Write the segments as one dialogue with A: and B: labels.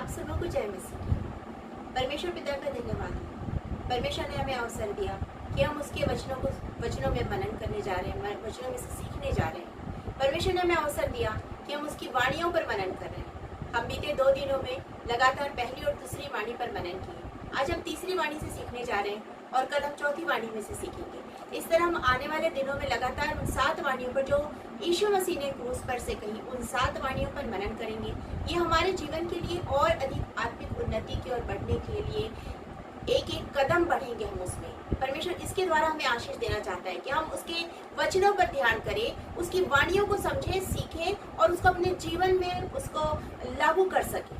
A: आप सबों को जय मसीह की। परमेश्वर पिता का धन्यवाद। परमेश्वर ने हमें अवसर दिया कि हम उसके वचनों में मनन करने जा रहे हैं, वचनों में से सीखने जा रहे हैं। परमेश्वर ने हमें अवसर दिया कि हम उसकी वाणियों पर मनन कर रहे हैं। हम बीते 2 दिनों में लगातार पहली और दूसरी वाणी पर मनन किए। आज हम तीसरी वाणी से सीखने जा रहे हैं और कल हम चौथी वाणी में से सीखेंगे। इस तरह हम आने वाले दिनों में लगातार उन 7 वाणियों पर जो यीशु मसीह ने क्रूस पर से कही, उन 7 वाणियों पर मनन करेंगे। ये हमारे जीवन के लिए और अधिक आत्मिक उन्नति की ओर बढ़ने के लिए एक एक कदम बढ़ेंगे हम उसमें। परमेश्वर इसके द्वारा हमें आशीष देना चाहता है कि हम उसके वचनों पर ध्यान करें, उसकी वाणियों को समझें, सीखें और उसको अपने जीवन में उसको लागू कर सकें।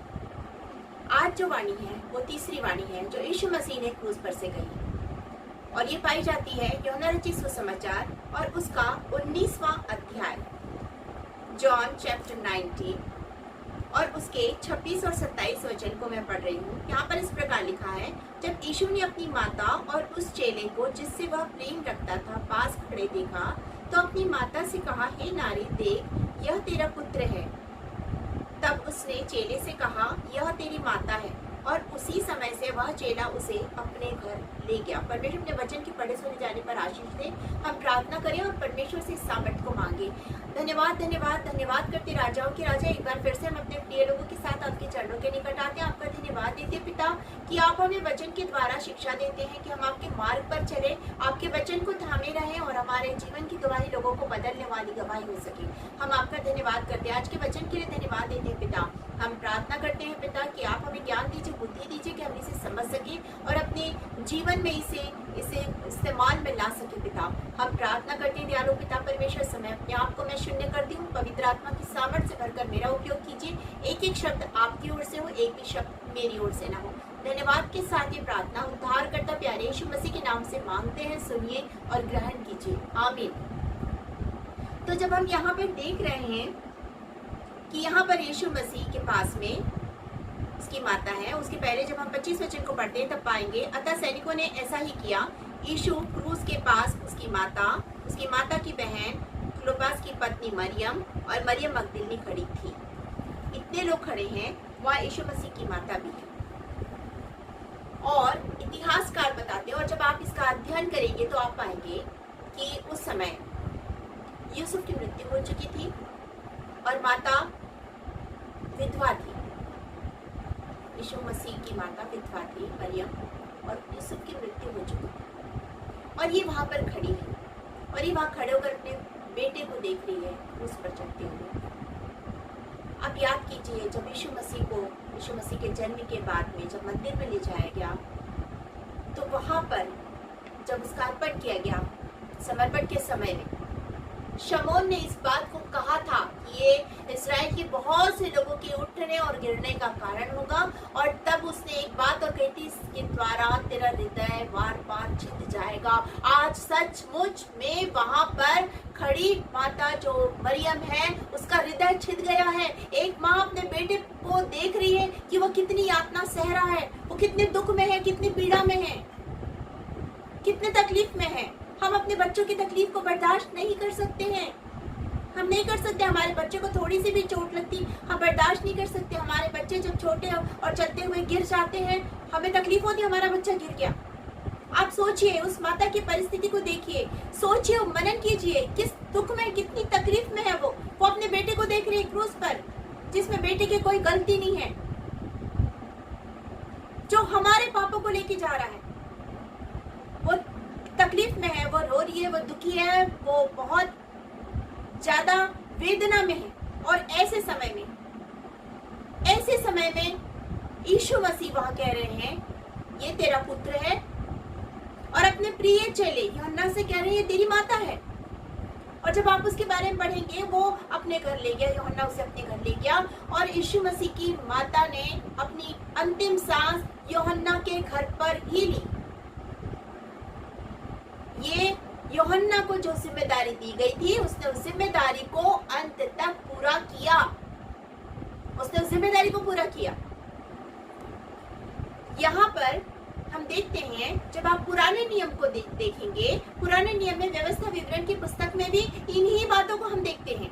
A: आज जो वाणी है वो तीसरी वाणी है जो यीशु मसीह ने क्रूस पर से कही और ये पाई जाती है यूहन्ना रचित सुसमाचार और उसका 19वां अध्याय, जॉन चैप्टर 19 और उसके 26 और 27 वचन को मैं पढ़ रही हूँ। यहाँ पर इस प्रकार लिखा है, जब यीशु ने अपनी माता और उस चेले को जिससे वह प्रेम रखता था पास खड़े देखा तो अपनी माता से कहा, हे नारी, देख यह तेरा पुत्र है। तब उसने चेले से कहा, यह तेरी माता है, और उसी समय से वह चेला उसे अपने घर ले गया। परमेश्वर अपने वचन के पढ़े सुने जाने पर आशीष दे। हम प्रार्थना करें और परमेश्वर से सामर्थ को मांगे। धन्यवाद धन्यवाद धन्यवाद करते राजाओं के राजा। एक बार फिर से हम अपने प्रिय लोगों के साथ आपके चरणों के निकट आते हैं। आपका धन्यवाद देते पिता कि आप हमें वचन के द्वारा शिक्षा देते हैं कि हम आपके मार्ग पर चले, आपके वचन को थामे रहें और हमारे जीवन की गवाही लोगों को बदलने वाली गवाही हो सके। हम आपका धन्यवाद करते हैं। आज के वचन के लिए धन्यवाद देते हैं पिता। हम प्रार्थना करते हैं पिता कि आप हमें ज्ञान दीजिए, बुद्धि दीजिए कि हम इसे समझ सके और अपने जीवन में इसे इस्तेमाल में ला सके पिता। हम प्रार्थना करते हैं दयालु पिता परमेश्वर, समय अपने आप को मैं शून्य करती हूँ। पवित्र आत्मा की सामर्थ्य से भरकर मेरा उपयोग कीजिए। एक एक शब्द आपकी ओर से हो, एक भी शब्द मेरी ओर से ना हो। धन्यवाद के साथ ये प्रार्थना उद्धार करता प्यारे यीशु मसीह के नाम से मांगते हैं। सुनिए और ग्रहण कीजिए, आमीन। तो जब हम यहाँ पे देख रहे हैं कि यहाँ पर यीशु मसीह के पास में उसकी माता है, उसके पहले जब हम 25 वचन को पढ़ते हैं तब पाएंगे, अतः सैनिकों ने ऐसा ही किया। यीशु क्रूस के पास उसकी माता की बहन क्लोपास की पत्नी मरियम और मरियम मगदलिनी खड़ी थी। इतने लोग खड़े हैं, वहाँ यीशु मसीह की माता भी है। और इतिहासकार बताते हैं, और जब आप इसका अध्ययन करेंगे तो आप पाएंगे कि उस समय यूसुफ की मृत्यु हो चुकी थी और माता विधवा थी। यीशु मसीह की माता विधवा थी मरियम, और यूसुफ की मृत्यु हो चुकी थी और ये वहां पर खड़ी है और ये वहां खड़े होकर अपने बेटे को देख रही है उस पर चढ़ते हुए। अब याद कीजिए, जब यीशु मसीह के जन्म के बाद में जब मंदिर में ले जाया गया तो वहां पर जब उसका अर्पण किया गया, समर्पण के समय में शमौन ने इस बात को कहा था कि ये इस्राएल के बहुत से लोगों के उठने और गिरने का कारण होगा, और तब उसने एक बात और कही थी, इसके द्वारा तेरा हृदय बार बार छिद जाएगा। आज सचमुच में वहां पर खड़ी माता जो मरियम है उसका हृदय छिद गया है। एक माँ अपने बेटे को देख रही है कि वो कितनी यातना सह रहा है, वो कितने दुख में है, कितनी पीड़ा में है, कितने तकलीफ में है। हम अपने बच्चों की तकलीफ को बर्दाश्त नहीं कर सकते हैं। हम नहीं कर सकते। हमारे बच्चे को थोड़ी सी भी चोट लगती हम बर्दाश्त नहीं कर सकते। हमारे बच्चे जब छोटे और चलते हुए गिर जाते हैं, हमें तकलीफ होती है, हमारा बच्चा गिर गया। आप सोचिए, उस माता की परिस्थिति को देखिए, सोचिए, मनन कीजिए, किस दुख में, कितनी तकलीफ में है वो अपने बेटे को देख रही है क्रूस पर, जिसमें बेटे की कोई गलती नहीं है, जो हमारे पापों को लेके जा रहा है। वो तकलीफ में है, वो रो रही है, वो दुखी है, वो बहुत ज्यादा वेदना में है। और ऐसे समय में यीशु मसीह वहां कह रहे हैं, ये तेरा पुत्र है, और अपने प्रिय चेले यूहन्ना से कह रहे हैं, तेरी माता है। और जब आप उसके बारे में पढ़ेंगे, वो अपने घर ले गया, यूहन्ना उसे अपने घर ले गया, और यीशु मसीह की माता ने अपनी अंतिम सांस यूहन्ना के घर पर ही ली। ये यूहन्ना को जो जिम्मेदारी दी गई थी, उसने उस जिम्मेदारी को अंत तक पूरा किया। उसने उस जिम्मेदारी को पूरा किया। यहाँ पर हम देखते हैं, जब आप पुराने नियम को देखेंगे, पुराने नियम में व्यवस्था विवरण की पुस्तक में भी इन्हीं बातों को हम देखते हैं।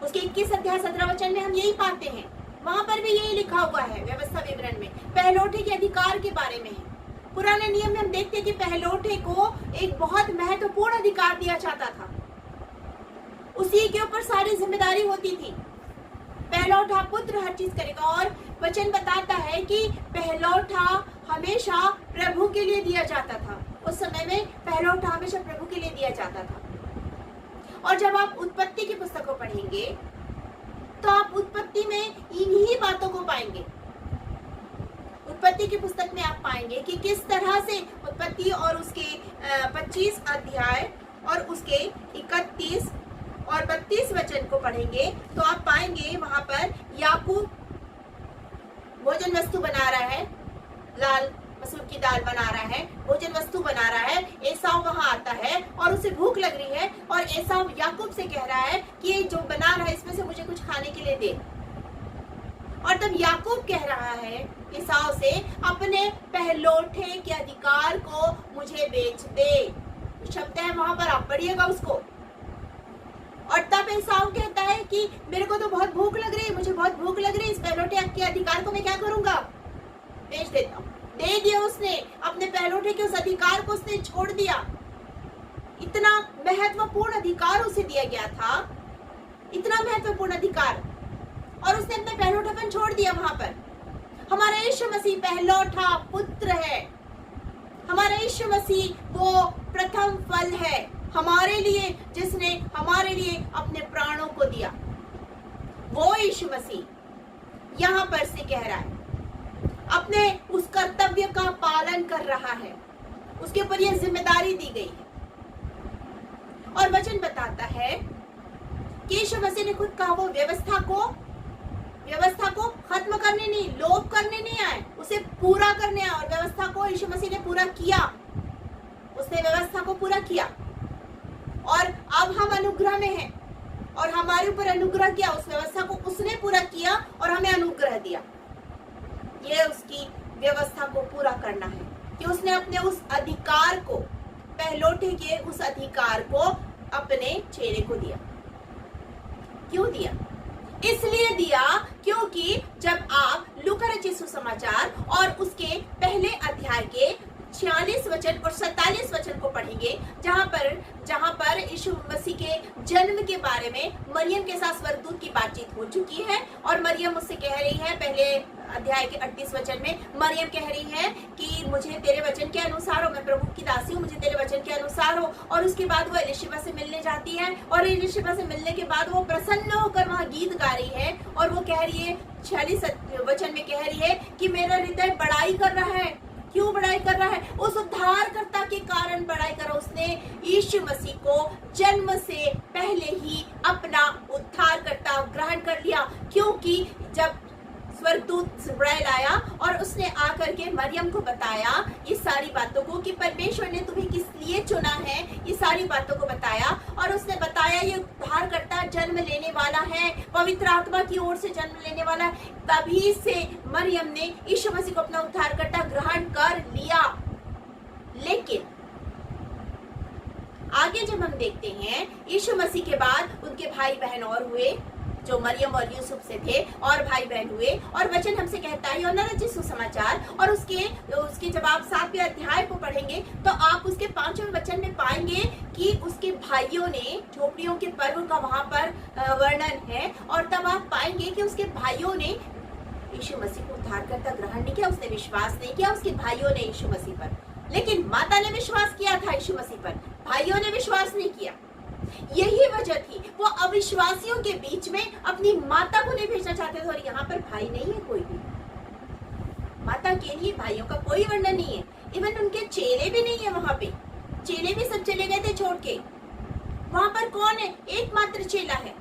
A: उसके 21 अध्याय 17 वचन में हम यही पाते हैं। वहां पर भी यही लिखा हुआ है व्यवस्था विवरण में, पहलौठे के अधिकार के बारे में है। पुराने नियम में हम देखते हैं कि पहलौठे को एक बहुत महत्वपूर्ण अधिकार दिया जाता था, उसी के ऊपर सारी जिम्मेदारी होती थी। पहलौठा पुत्र हर चीज करेगा, और वचन बताता है कि पहलौठा हमेशा प्रभु के लिए दिया जाता था। उस समय में पहलौठा हमेशा प्रभु के लिए दिया जाता था। और जब आप उत्पत्ति की पुस्तक को पढ़ेंगे तो आप उत्पत्ति में इन्हीं बातों को पाएंगे। उत्पत्ति की पुस्तक में आप पाएंगे कि किस तरह से उत्पत्ति और उसके 25 अध्याय और उसके 31 और 32 वचन को पढ़ेंगे तो आप पाएंगे वहां पर याकूब भोजन वस्तु बना रहा है, लाल मसूर की दाल बना रहा है, भोजन वस्तु बना रहा है। एसाव वहां आता है और उसे भूख लग रही है, और एसाव याकूब से कह रहा है कि ये जो बना रहा है इसमें से मुझे कुछ खाने के लिए दे। और तब याकूब कह रहा है एसाव से, अपने पहलौठे के अधिकार को मुझे बेच दे। शब्द है वहां पर, आप पढ़िएगा उसको। और तब एसाव कहता है कि मेरे को तो बहुत भूख लग रही है, मुझे बहुत भूख लग रही है, इस पहलौठे के अधिकार को मैं क्या करूंगा, बेच देता हूं। दे दिया उसने, अपने पहलौठे के उस अधिकार को उसने छोड़ दिया। इतना महत्वपूर्ण अधिकार उसे दिया गया था, इतना महत्वपूर्ण अधिकार, और उसने अपने पहलौठापन छोड़ दिया वहां पर। हमारा यीशु मसीह पहलौठा पुत्र है, हमारा यीशु मसीह वो प्रथम फल है हमारे लिए, जिसने हमारे लिए अपने प्राणों को दिया। वो यीशु मसीह यहाँ पर से कह रहा है, अपने उस कर्तव्य का पालन कर रहा है, उसके ऊपर यह जिम्मेदारी दी गई है। और वचन बताता है कि यीशु मसीह ने खुद कहा वो व्यवस्था को खत्म करने नहीं, लोप करने नहीं आए, उसे पूरा करने आए। और व्यवस्था को यीशु मसीह ने पूरा किया, उसने व्यवस्था को पूरा किया। और अब हम अनुग्रह में हैं, और हमारे ऊपर अनुग्रह किया, उस व्यवस्था को उसने पूरा किया और हमें अनुग्रह दिया। ये उसकी व्यवस्था को पूरा करना है कि उसने अपने उस अधिकार को, पहलौठे के उस अधिकार को अपने चेले को दिया। क्यों दिया? इसलिए दिया क्योंकि जब आप लूका रचित सुसमाचार और उसके पहले अध्याय के 46 वचन और 47 वचन को पढ़ेंगे, जहां पर यीशु मसीह के जन्म के बारे में मरियम के साथ स्वर्गदूत की बातचीत हो चुकी है। और मरियम उससे कह रही है, पहले अध्याय के 38 वचन में मरियम कह रही है कि मुझे तेरे वचन के अनुसार हो, मैं प्रभु की दासी हूँ, मुझे तेरे वचन के अनुसार हो। और उसके बाद वो एलिशबा से मिलने जाती है, और एलिशबा से मिलने के बाद वो प्रसन्न होकर वहाँ गीत गा रही है, और वो कह रही है 46 वचन में कह रही है कि मेरा हृदय बड़ाई कर रहा है। क्यों बड़ाई कर रहा है? उस उद्धारकर्ता के कारण बड़ाई कर रहा है। उसने यीशु मसीह को जन्म से पहले ही अपना उद्धारकर्ता ग्रहण कर लिया, क्योंकि जब स्वर्गदूत जिब्राइल आया और उसने आकर के मरियम को बताया ये सारी बातों को कि परमेश्वर ने तुम्हें किस लिए चुना है, ये सारी बातों को बताया। और उसने बताया ये उद्धारकर्ता जन्म लेने वाला है, पवित्र आत्मा की ओर से जन्म लेने वाला है। तभी से मरियम ने यीशु मसीह को अपना उद्धारकर्ता ग्रहण कर लिया। लेकिन आगे जब हम देखते हैं, यीशु मसीह के बाद उनके भाई बहन और हुए, जो मरियम और यूसुफ से थे, और भाई बहन हुए। और वचन हमसे कहता है यूहन्ना रचित सुसमाचार और उसके जब आप 7वें अध्याय को पढ़ेंगे तो आप उसके 5वें वचन में पाएंगे कि उसके भाइयों ने, झोपड़ियों के पर्व का वहां पर वर्णन है। और तब आप पाएंगे कि उसके भाइयों ने यीशु मसीह को उद्धारकर्ता ग्रहण नहीं किया, उसने विश्वास नहीं किया उसके भाइयों ने यीशु मसीह पर। लेकिन माता ने विश्वास किया था यीशु मसीह पर, भाइयों ने विश्वास नहीं किया। यही वजह थी, वो अविश्वासियों के बीच में अपनी माता को नहीं भेजना चाहते थे। और यहाँ पर भाई नहीं है कोई भी, माता के लिए भाइयों का कोई वर्णन नहीं है। इवन उनके चेले भी नहीं है वहां पे, चेले भी सब चले गए थे छोड़ के। वहां पर कौन है? एकमात्र चेला है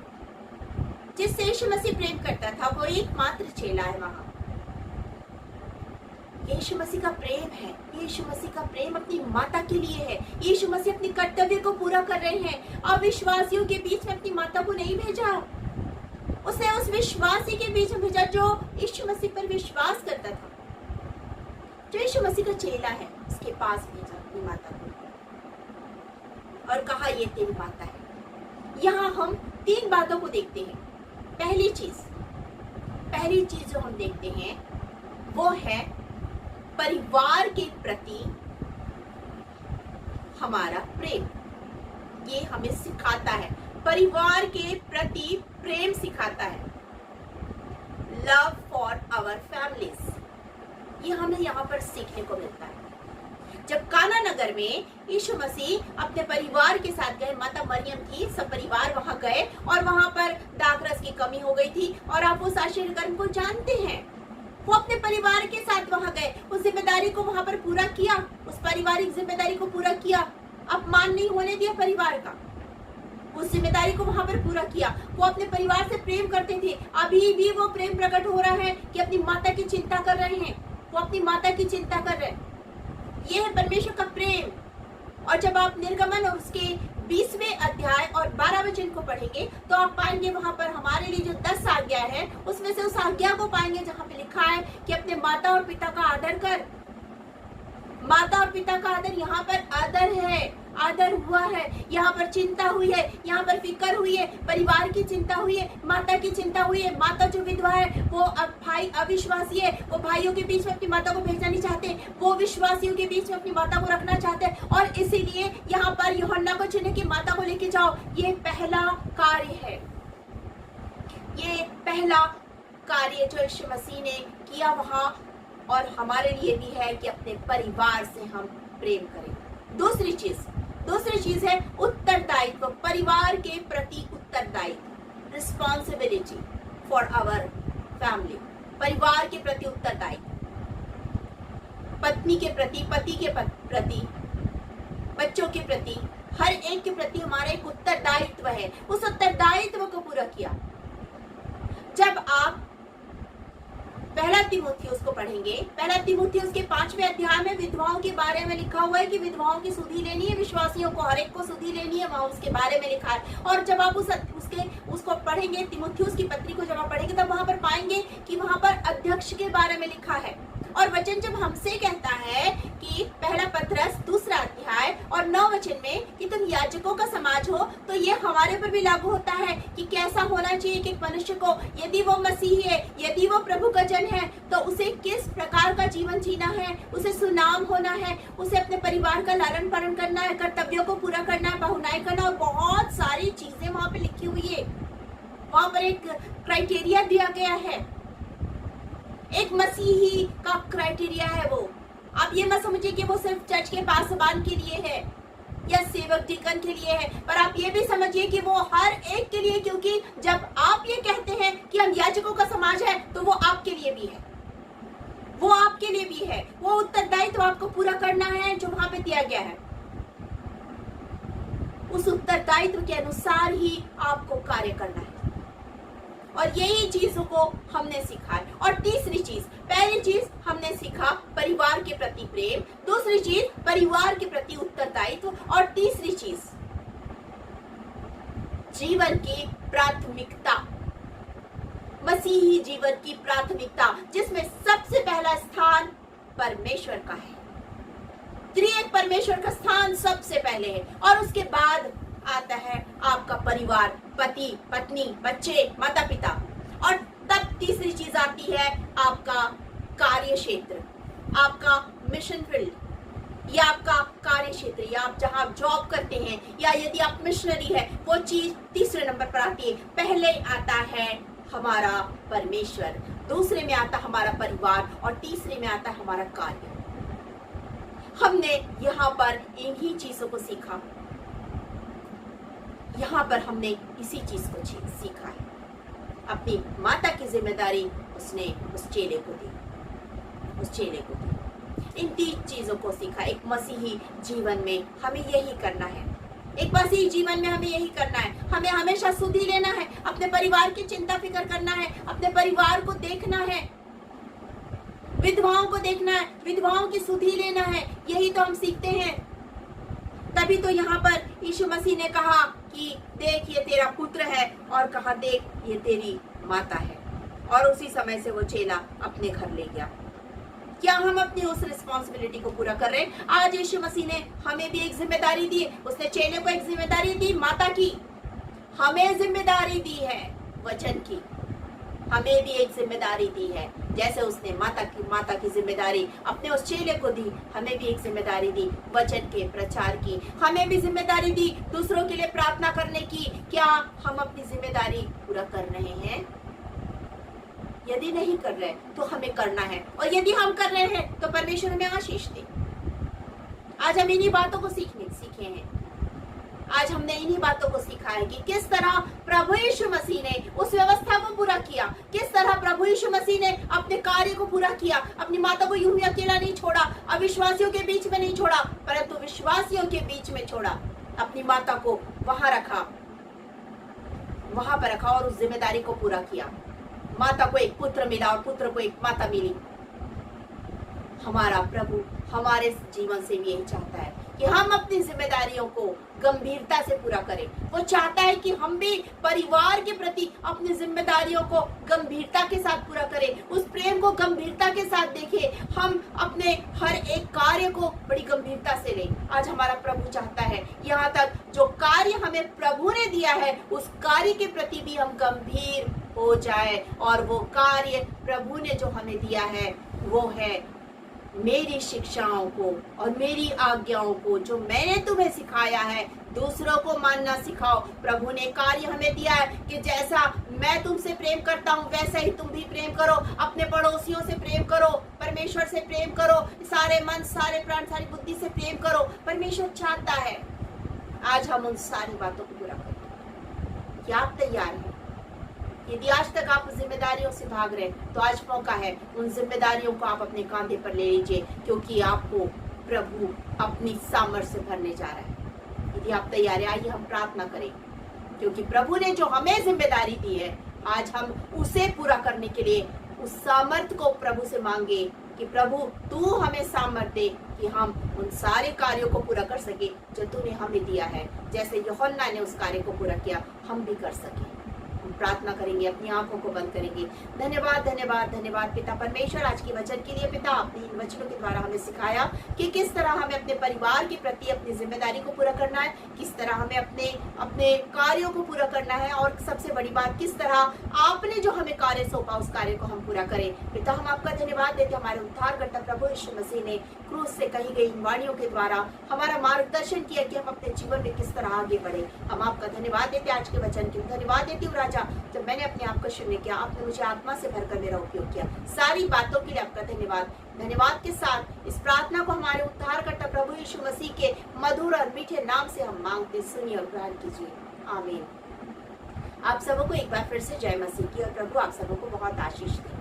A: जिससे यीशु मसीह प्रेम करता था, वो एकमात्र चेला है वहां। यीशु मसीह का प्रेम है, यीशु मसीह का प्रेम अपनी माता के लिए है। यीशु मसीह अपनी कर्तव्य को पूरा कर रहे हैं। अविश्वासियों के बीच में अपनी माता को नहीं भेजा, उसने उस विश्वासी के बीच में भेजा जो यीशु मसीह पर विश्वास करता था, जो यीशु मसीह का चेला है, उसके पास भेजा अपनी माता को और कहा ये तेरी माता है। यहाँ हम 3 बातों को देखते हैं। पहली चीज, पहली चीज जो हम देखते हैं वो है परिवार के प्रति हमारा प्रेम। ये हमें सिखाता है, परिवार के प्रति प्रेम सिखाता है। लव फॉर आवर फैमिलीज, ये हमें यहाँ पर सीखने को मिलता है। जब काना नगर में यीशु मसीह अपने परिवार के साथ गए, माता मरियम थी, सब परिवार वहां गए और वहां पर दाखरस की कमी हो गई थी। और आप उस आश्चर्य कर्म को जानते हैं, वो अपने परिवार के साथ वहां गए, उस जिम्मेदारी को वहां पर पूरा किया, उस पारिवारिक जिम्मेदारी को पूरा किया, अपमान नहीं होने दिया परिवार का, उस जिम्मेदारी को वहां पर पूरा किया। वो अपने परिवार से प्रेम करते थे, अभी भी वो प्रेम प्रकट हो रहा है कि अपनी माता की चिंता कर रहे हैं, वो अपनी माता की चिंता कर रहे हैं। ये है परमेश्वर का प्रेम। और जब आप निर्गमन और उसके 20वें अध्याय और 12 वचन को पढ़ेंगे तो आप पाएंगे वहां पर हमारे लिए जो 10 आज्ञा है उसमें से उस आज्ञा को पाएंगे जहां पे लिखा है कि अपने माता और पिता का आदर कर। माता और पिता का आदर, यहाँ पर आदर है, आदर हुआ है, यहाँ पर चिंता हुई है, यहाँ पर फिक्र हुई है, परिवार की चिंता हुई है, माता की चिंता हुई है। माता जो विधवा है वो अब भाई अविश्वासी है, वो भाइयों के बीच में अपनी माता को भेजना नहीं चाहते, वो विश्वासियों के बीच में अपनी माता को रखना चाहते हैं। और इसीलिए यहाँ पर यूहन्ना को चुने कि माता को लेके जाओ। ये पहला कार्य है, ये पहला कार्य जो यीशु मसीह ने किया वहां, और हमारे लिए भी है कि अपने परिवार से हम प्रेम करें। दूसरी चीज है उत्तरदायित्व, परिवार के प्रति उत्तरदायित्व, रिस्पॉन्सिबिलिटी फॉर आवर फैमिली, परिवार के प्रति उत्तरदायित्व, पत्नी के प्रति, पति के प्रति, बच्चों के प्रति, हर एक के प्रति हमारा एक उत्तरदायित्व है। उस उत्तरदायित्व को पूरा किया। जब आप पहला तीमुथियुस को पढ़ेंगे, पहला तीमुथियुस के 5वें अध्याय में विधवाओं के बारे में लिखा हुआ है कि विधवाओं की सुधि लेनी है, विश्वासियों को हर एक को सुधि लेनी है, वहां उसके बारे में लिखा है। और जब आप उसको पढ़ेंगे, तीमुथियुस की पत्री को जब आप पढ़ेंगे तब वहां पर पाएंगे कि वहां पर अध्यक्ष के बारे में लिखा है। और वचन जब हमसे कहता है कि पहला पत्रस 2 अध्याय और 9 वचन में कि तुम याजकों का समाज हो, तो ये हमारे पर भी लागू होता है कि कैसा होना चाहिए कि एक मनुष्य को, यदि वो मसीही है, यदि वो प्रभु का जन है, तो उसे किस प्रकार का जीवन जीना है, उसे सुनाम होना है, उसे अपने परिवार का लालन पालन करना है, कर्तव्यों को पूरा करना है, बहुनाई करना, और बहुत सारी चीजें वहां पे लिखी हुई है। वहां पर एक क्राइटेरिया दिया गया है, एक मसीही का क्राइटेरिया है वो। आप ये मत समझिए कि वो सिर्फ चर्च के पासबान के लिए है या सेवक डिकन के लिए है, पर आप ये भी समझिए कि वो हर एक के लिए, क्योंकि जब आप ये कहते हैं कि हम याजकों का समाज है तो वो आपके लिए भी है, वो आपके लिए भी है। वो उत्तरदायित्व आपको पूरा करना है जो वहां पे दिया गया है, उस उत्तरदायित्व के अनुसार ही आपको कार्य करना है। और यही चीजों को हमने सीखा है। और तीसरी चीज, पहली चीज हमने सीखा परिवार के प्रति प्रेम, दूसरी चीज परिवार के प्रति उत्तरदायित्व, और तीसरी चीज जीवन की प्राथमिकता, मसीही जीवन की प्राथमिकता, जिसमें सबसे पहला स्थान परमेश्वर का है। त्रिएक परमेश्वर का स्थान सबसे पहले है, और उसके बाद आता है आपका परिवार, पति पत्नी, बच्चे, माता पिता, और तब तीसरी चीज आती है आपका कार्य क्षेत्र, आपका मिशन फील्ड, या आपका कार्य क्षेत्र, या आप जहां जॉब करते हैं, या यदि आप मिशनरी है, वो चीज तीसरे नंबर पर आती है। पहले आता है हमारा परमेश्वर, दूसरे में आता हमारा परिवार, और तीसरे में आता हमारा कार्य। हमने यहाँ पर इन्हीं चीजों को सीखा, यहाँ पर हमने इसी चीज को सीखा है। अपनी माता की जिम्मेदारी उसने उस चेले को दी, इन 3 चीजों को सीखा। एक मसीही जीवन में हमें यही करना है, एक मसीही जीवन में हमें यही करना है। हमें हमेशा सुधि लेना है, अपने परिवार की चिंता फिक्र करना है, अपने परिवार को देखना है, विधवाओं को देखना है, विधवाओं की सुधि लेना है। यही तो हम सीखते हैं। तभी तो यहाँ पर यीशु मसीह ने कहा कि देख ये तेरा पुत्र है, और कहा देख ये तेरी माता है, और उसी समय से वो चेला अपने घर ले गया। क्या हम अपनी उस रिस्पॉन्सिबिलिटी को पूरा कर रहे हैं? आज यीशु मसीह ने हमें भी एक जिम्मेदारी दी, उसने चेले को एक जिम्मेदारी दी माता की, हमें जिम्मेदारी दी है वचन की। हमें भी एक जिम्मेदारी दी है। जैसे उसने माता की जिम्मेदारी अपने उस चेले को दी, हमें भी एक जिम्मेदारी दी वचन के प्रचार की। हमें भी जिम्मेदारी दी दूसरों के लिए प्रार्थना करने की। क्या हम अपनी जिम्मेदारी पूरा कर रहे हैं? यदि नहीं कर रहे तो हमें करना है, और यदि हम कर रहे हैं तो परमेश्वर हमें आशीष दे। आज हम इन्हीं बातों को सीखे हैं। आज हमने इन्हीं बातों को सीखा है कि किस तरह प्रभु यीशु मसीह ने उस व्यवस्था को पूरा किया, किस तरह प्रभु यीशु मसीह ने अपने कार्य को पूरा किया। अपनी माता को यूं ही अकेला नहीं छोड़ा, अविश्वासियों के बीच में नहीं छोड़ा, परंतु विश्वासियों के बीच में छोड़ा। अपनी माता को वहां पर रखा और उस जिम्मेदारी को पूरा किया। माता को एक पुत्र मिला और पुत्र को एक माता मिली। हमारा प्रभु हमारे जीवन से भी यही चाहता है कि हम अपनी जिम्मेदारियों को गंभीरता से पूरा करें। वो चाहता है कि हम भी परिवार के प्रति अपनी जिम्मेदारियों को गंभीरता के साथ पूरा करें, उस प्रेम को गंभीरता के साथ देखें। हम अपने हर एक कार्य को बड़ी गंभीरता से लें। आज हमारा प्रभु चाहता है यहाँ तक जो कार्य हमें प्रभु ने दिया है उस कार्य के प्रति भी हम गंभीर हो जाए। और वो कार्य प्रभु ने जो हमें दिया है वो है मेरी शिक्षाओं को और मेरी आज्ञाओं को जो मैंने तुम्हें सिखाया है दूसरों को मानना सिखाओ। प्रभु ने कार्य हमें दिया है कि जैसा मैं तुमसे प्रेम करता हूँ वैसा ही तुम भी प्रेम करो। अपने पड़ोसियों से प्रेम करो, परमेश्वर से प्रेम करो, सारे मन सारे प्राण सारी बुद्धि से प्रेम करो। परमेश्वर चाहता है आज हम उन सारी बातों को पूरा करें। क्या आप तैयार हैं? यदि आज तक आप जिम्मेदारियों से भाग रहे तो आज मौका है उन जिम्मेदारियों को आप अपने कांधे पर ले लीजिए, क्योंकि आपको प्रभु अपनी सामर्थ्य से भरने जा रहा है। यदि आप तैयार हैं आइए हम प्रार्थना करें, क्योंकि प्रभु ने जो हमें जिम्मेदारी दी है आज हम उसे पूरा करने के लिए उस सामर्थ्य को प्रभु से मांगे कि प्रभु तू हमें सामर्थ्य दे कि हम उन सारे कार्यों को पूरा कर सके जो तूने हमें दिया है। जैसे यूहन्ना ने उस कार्य को पूरा किया हम भी कर सके। प्रार्थना करेंगे, अपनी आंखों को बंद करेंगे। धन्यवाद धन्यवाद धन्यवाद पिता परमेश्वर आज के वचन के लिए। पिता आपने इन वचनों के द्वारा हमें सिखाया कि किस तरह हमें अपने परिवार के प्रति अपनी जिम्मेदारी को पूरा करना है, किस तरह हमें अपने कार्यों को पूरा करना है, और सबसे बड़ी बात किस तरह आपने जो हमें कार्य सौंपा उस कार्य को हम पूरा करें। पिता हम आपका धन्यवाद देते हमारे उद्धारकर्ता प्रभु यीशु मसीह ने क्रूस से कही गई इन वाणियों के द्वारा हमारा मार्गदर्शन किया कि हम अपने जीवन में किस तरह आगे बढ़े। हम आपका धन्यवाद देते आज के वचन के धन्यवाद देती हूँ राजा। जब मैंने अपने आप को शून्य किया आपने मुझे आत्मा से भरकर मेरा उपयोग किया। सारी बातों के लिए आपका धन्यवाद। धन्यवाद के साथ इस प्रार्थना को हमारे उद्धारकर्ता प्रभु यीशु मसीह के मधुर और मीठे नाम से हम मांगते सुनिए और ग्रहण कीजिए। आमीन। आप सबों को एक बार फिर से जय मसीह की, और प्रभु आप सबों को बहुत आशीष दे।